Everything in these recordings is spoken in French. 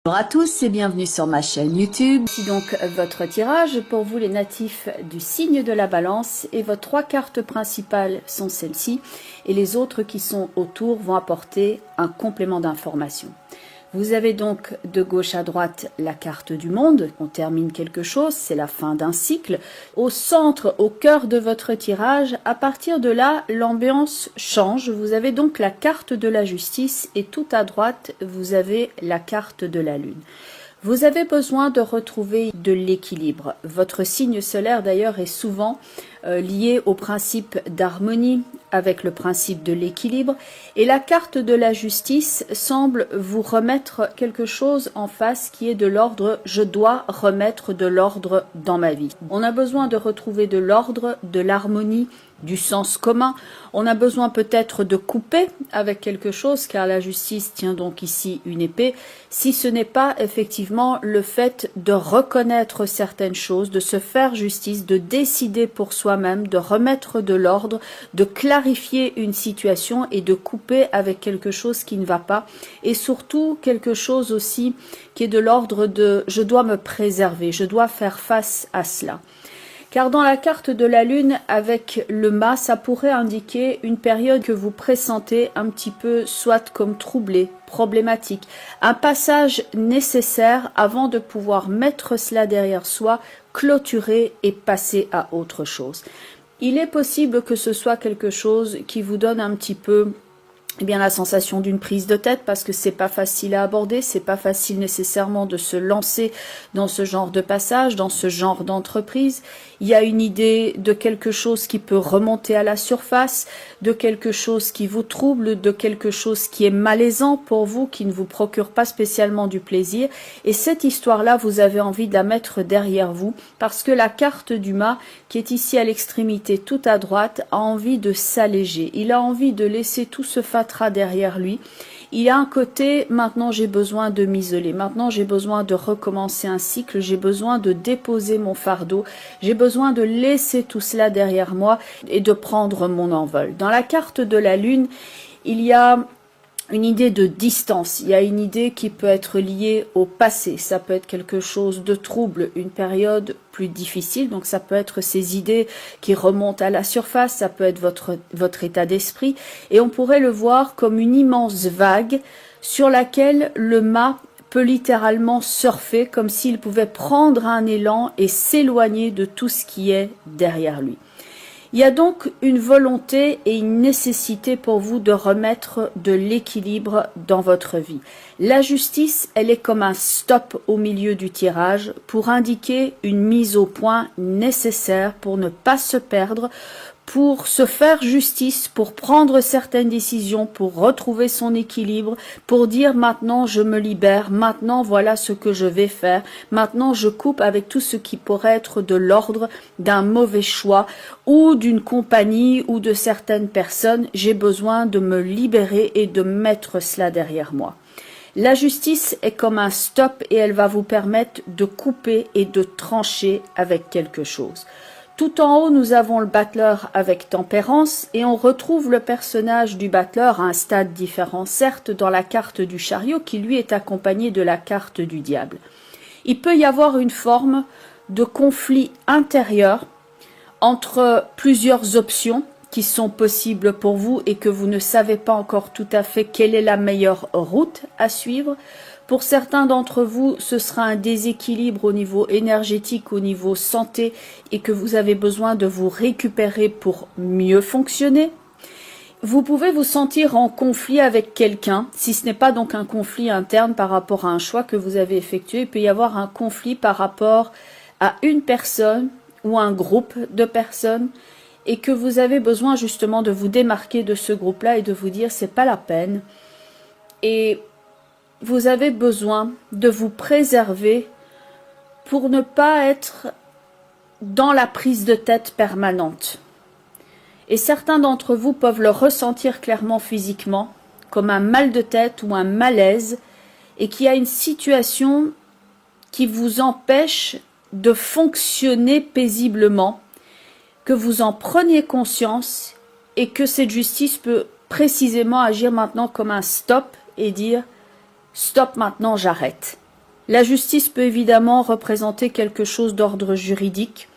Bonjour à tous et bienvenue sur ma chaîne YouTube. Ici donc votre tirage pour vous les natifs du signe de la balance et vos trois cartes principales sont celles-ci et les autres qui sont autour vont apporter un complément d'information. Vous avez donc de gauche à droite la carte du monde, on termine quelque chose, c'est la fin d'un cycle. Au centre, au cœur de votre tirage, à partir de là, l'ambiance change. Vous avez donc la carte de la justice et tout à droite, vous avez la carte de la lune. Vous avez besoin de retrouver de l'équilibre. Votre signe solaire d'ailleurs est souvent lié au principe d'harmonie avec le principe de l'équilibre et la carte de la justice semble vous remettre quelque chose en face qui est de l'ordre « je dois remettre de l'ordre dans ma vie ». On a besoin de retrouver de l'ordre, de l'harmonie, du sens commun. On a besoin peut-être de couper avec quelque chose car la justice tient donc ici une épée. Si ce n'est pas effectivement le fait de reconnaître certaines choses, de se faire justice, de décider pour soi-même, de remettre de l'ordre, de clarifier une situation et de couper avec quelque chose qui ne va pas et surtout quelque chose aussi qui est de l'ordre de je dois me préserver, je dois faire face à cela. Car dans la carte de la lune avec le mât, ça pourrait indiquer une période que vous pressentez un petit peu soit comme troublée, problématique, un passage nécessaire avant de pouvoir mettre cela derrière soi, clôturer et passer à autre chose. Il est possible que ce soit quelque chose qui vous donne un petit peu la sensation d'une prise de tête parce que c'est pas facile à aborder, c'est pas facile nécessairement de se lancer dans ce genre de passage, dans ce genre d'entreprise. Il y a une idée de quelque chose qui peut remonter à la surface, de quelque chose qui vous trouble, de quelque chose qui est malaisant pour vous, qui ne vous procure pas spécialement du plaisir. Et cette histoire-là, vous avez envie de la mettre derrière vous parce que la carte du mât, qui est ici à l'extrémité tout à droite, a envie de s'alléger. Il a envie de laisser tout ce fatras derrière lui. Il a un côté, maintenant j'ai besoin de m'isoler, maintenant j'ai besoin de recommencer un cycle, j'ai besoin de déposer mon fardeau, j'ai besoin de laisser tout cela derrière moi et de prendre mon envol. Dans la carte de la lune, il y a une idée de distance, il y a une idée qui peut être liée au passé, ça peut être quelque chose de trouble, une période plus difficile, donc ça peut être ces idées qui remontent à la surface, ça peut être votre état d'esprit, et on pourrait le voir comme une immense vague sur laquelle le mât peut littéralement surfer, comme s'il pouvait prendre un élan et s'éloigner de tout ce qui est derrière lui. Il y a donc une volonté et une nécessité pour vous de remettre de l'équilibre dans votre vie. La justice, elle est comme un stop au milieu du tirage pour indiquer une mise au point nécessaire pour ne pas se perdre, pour se faire justice, pour prendre certaines décisions, pour retrouver son équilibre, pour dire maintenant je me libère, maintenant voilà ce que je vais faire, maintenant je coupe avec tout ce qui pourrait être de l'ordre d'un mauvais choix ou d'une compagnie ou de certaines personnes, j'ai besoin de me libérer et de mettre cela derrière moi. La justice est comme un stop et elle va vous permettre de couper et de trancher avec quelque chose. Tout en haut, nous avons le battleur avec tempérance et on retrouve le personnage du battleur à un stade différent, certes dans la carte du chariot qui lui est accompagné de la carte du diable. Il peut y avoir une forme de conflit intérieur entre plusieurs options qui sont possibles pour vous et que vous ne savez pas encore tout à fait quelle est la meilleure route à suivre. Pour certains d'entre vous, ce sera un déséquilibre au niveau énergétique, au niveau santé et que vous avez besoin de vous récupérer pour mieux fonctionner. Vous pouvez vous sentir en conflit avec quelqu'un, si ce n'est pas donc un conflit interne par rapport à un choix que vous avez effectué. Il peut y avoir un conflit par rapport à une personne ou un groupe de personnes et que vous avez besoin justement de vous démarquer de ce groupe-là et de vous dire c'est pas la peine. Et vous avez besoin de vous préserver pour ne pas être dans la prise de tête permanente. Et certains d'entre vous peuvent le ressentir clairement physiquement, comme un mal de tête ou un malaise, et qu'il y a une situation qui vous empêche de fonctionner paisiblement, que vous en preniez conscience et que cette justice peut précisément agir maintenant comme un stop et dire « stop maintenant, j'arrête ». La justice peut évidemment représenter quelque chose d'ordre juridique,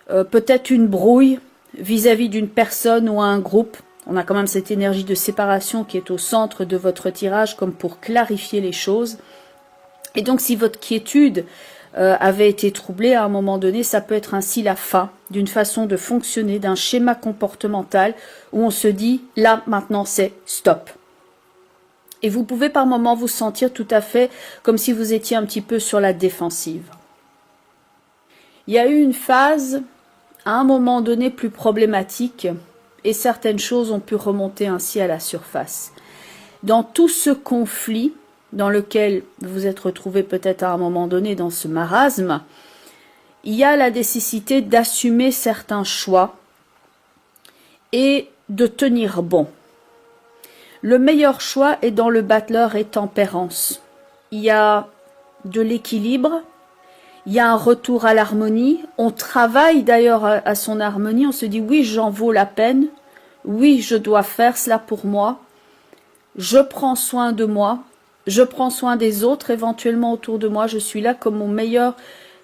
peut-être une brouille vis-à-vis d'une personne ou un groupe. On a quand même cette énergie de séparation qui est au centre de votre tirage, comme pour clarifier les choses. Et donc, si votre quiétude avait été troublée à un moment donné, ça peut être ainsi la fin d'une façon de fonctionner, d'un schéma comportemental où on se dit, là, maintenant, c'est stop. Et vous pouvez par moments vous sentir tout à fait comme si vous étiez un petit peu sur la défensive. Il y a eu une phase, à un moment donné, plus problématique, et certaines choses ont pu remonter ainsi à la surface. Dans tout ce conflit, dans lequel vous vous êtes retrouvé peut-être à un moment donné dans ce marasme, il y a la nécessité d'assumer certains choix et de tenir bon. Le meilleur choix est dans le battleur et tempérance. Il y a de l'équilibre, il y a un retour à l'harmonie. On travaille d'ailleurs à son harmonie, on se dit oui, j'en vaux la peine, oui, je dois faire cela pour moi, je prends soin de moi, je prends soin des autres éventuellement autour de moi, je suis là comme mon meilleur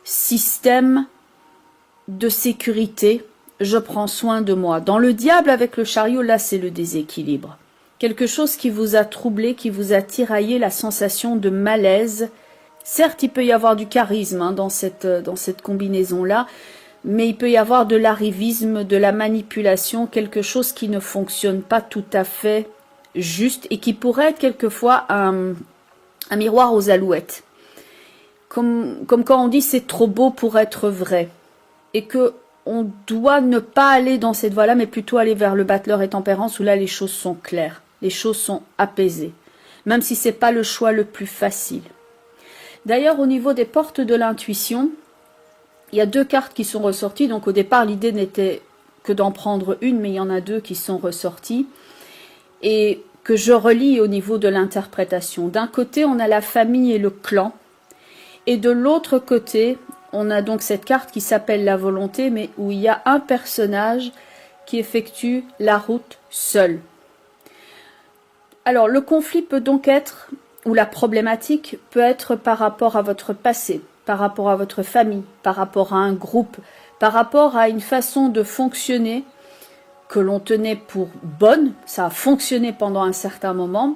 système de sécurité, je prends soin de moi. Dans le diable avec le chariot, là c'est le déséquilibre. Quelque chose qui vous a troublé, qui vous a tiraillé, la sensation de malaise. Certes, il peut y avoir du charisme dans cette combinaison-là, mais il peut y avoir de l'arrivisme, de la manipulation, quelque chose qui ne fonctionne pas tout à fait juste et qui pourrait être quelquefois un miroir aux alouettes. Comme quand on dit c'est trop beau pour être vrai. Et que on doit ne pas aller dans cette voie-là, mais plutôt aller vers le battleur et tempérance où là les choses sont claires, les choses sont apaisées. Même si ce n'est pas le choix le plus facile. D'ailleurs, au niveau des portes de l'intuition, il y a 2 cartes qui sont ressorties. Donc au départ, l'idée n'était que d'en prendre une, mais il y en a 2 qui sont ressorties. Et que je relis au niveau de l'interprétation. D'un côté, on a la famille et le clan. Et de l'autre côté, on a donc cette carte qui s'appelle la volonté, mais où il y a un personnage qui effectue la route seul. Alors, le conflit peut donc être, ou la problématique peut être par rapport à votre passé, par rapport à votre famille, par rapport à un groupe, par rapport à une façon de fonctionner que l'on tenait pour bonne, ça a fonctionné pendant un certain moment,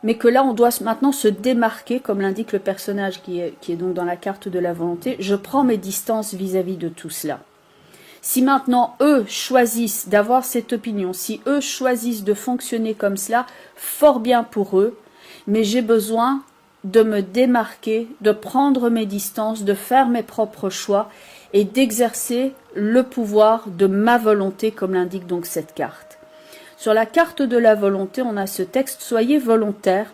mais que là on doit maintenant se démarquer, comme l'indique le personnage qui est donc dans la carte de la volonté. Je prends mes distances vis-à-vis de tout cela. Si maintenant eux choisissent d'avoir cette opinion, si eux choisissent de fonctionner comme cela, fort bien pour eux, mais j'ai besoin de me démarquer, de prendre mes distances, de faire mes propres choix et d'exercer le pouvoir de ma volonté, comme l'indique donc cette carte. Sur la carte de la volonté, on a ce texte « Soyez volontaire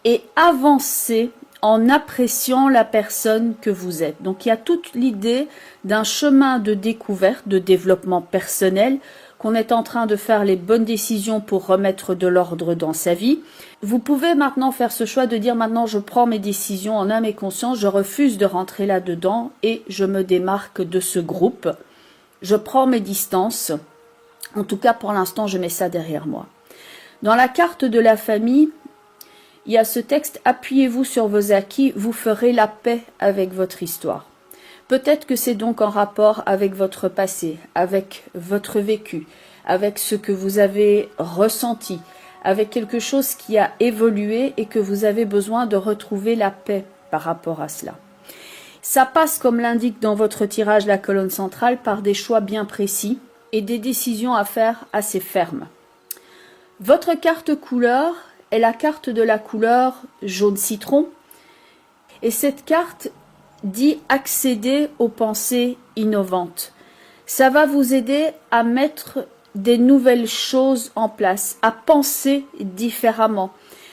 et avancez en appréciant la personne que vous êtes ». Donc il y a toute l'idée d'un chemin de découverte, de développement personnel, qu'on est en train de faire les bonnes décisions pour remettre de l'ordre dans sa vie. Vous pouvez maintenant faire ce choix de dire maintenant je prends mes décisions en âme et conscience, je refuse de rentrer là-dedans et je me démarque de ce groupe. Je prends mes distances, en tout cas pour l'instant je mets ça derrière moi. Dans la carte de la famille, il y a ce texte « Appuyez-vous sur vos acquis, vous ferez la paix avec votre histoire ». Peut-être que c'est donc en rapport avec votre passé, avec votre vécu, avec ce que vous avez ressenti, avec quelque chose qui a évolué et que vous avez besoin de retrouver la paix par rapport à cela. Ça passe, comme l'indique dans votre tirage la colonne centrale, par des choix bien précis et des décisions à faire assez fermes. Votre carte couleur est la carte de la couleur jaune citron et cette carte dit accéder aux pensées innovantes. Ça va vous aider à mettre des nouvelles choses en place, à penser différemment,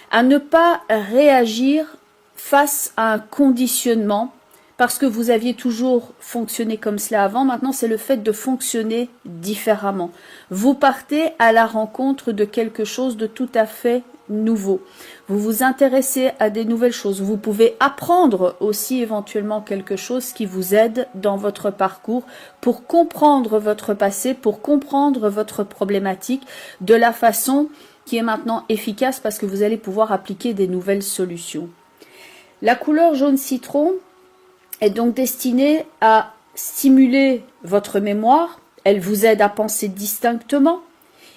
à ne pas réagir face à un conditionnement parce que vous aviez toujours fonctionné comme cela avant. Maintenant, c'est le fait de fonctionner différemment. Vous partez à la rencontre de quelque chose de tout à fait nouveau. Vous vous intéressez à des nouvelles choses. Vous pouvez apprendre aussi éventuellement quelque chose qui vous aide dans votre parcours pour comprendre votre passé, pour comprendre votre problématique de la façon qui est maintenant efficace parce que vous allez pouvoir appliquer des nouvelles solutions. La couleur jaune citron est donc destinée à stimuler votre mémoire, elle vous aide à penser distinctement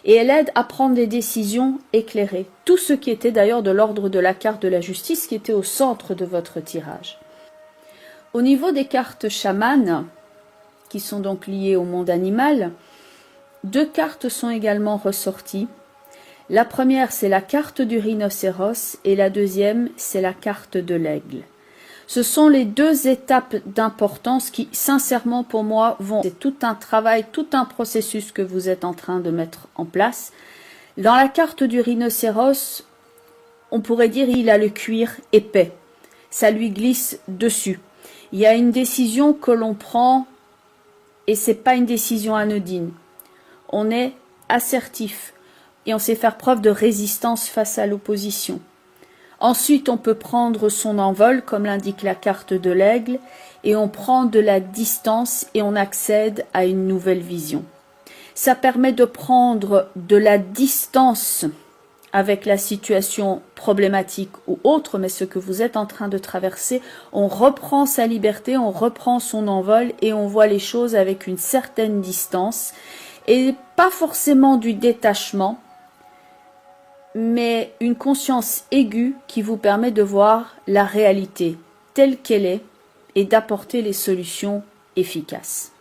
et elle aide à prendre des décisions éclairées. Tout ce qui était d'ailleurs de l'ordre de la carte de la justice qui était au centre de votre tirage. Au niveau des cartes chamanes, qui sont donc liées au monde animal, 2 cartes sont également ressorties. La première, c'est la carte du rhinocéros et la deuxième, c'est la carte de l'aigle. Ce sont les 2 étapes d'importance qui, sincèrement pour moi, c'est tout un travail, tout un processus que vous êtes en train de mettre en place. Dans la carte du rhinocéros, on pourrait dire il a le cuir épais. Ça lui glisse dessus. Il y a une décision que l'on prend et c'est pas une décision anodine. On est assertif et on sait faire preuve de résistance face à l'opposition. Ensuite, on peut prendre son envol, comme l'indique la carte de l'aigle, et on prend de la distance et on accède à une nouvelle vision. Ça permet de prendre de la distance avec la situation problématique ou autre, mais ce que vous êtes en train de traverser, on reprend sa liberté, on reprend son envol et on voit les choses avec une certaine distance et pas forcément du détachement, mais une conscience aiguë qui vous permet de voir la réalité telle qu'elle est et d'apporter les solutions efficaces.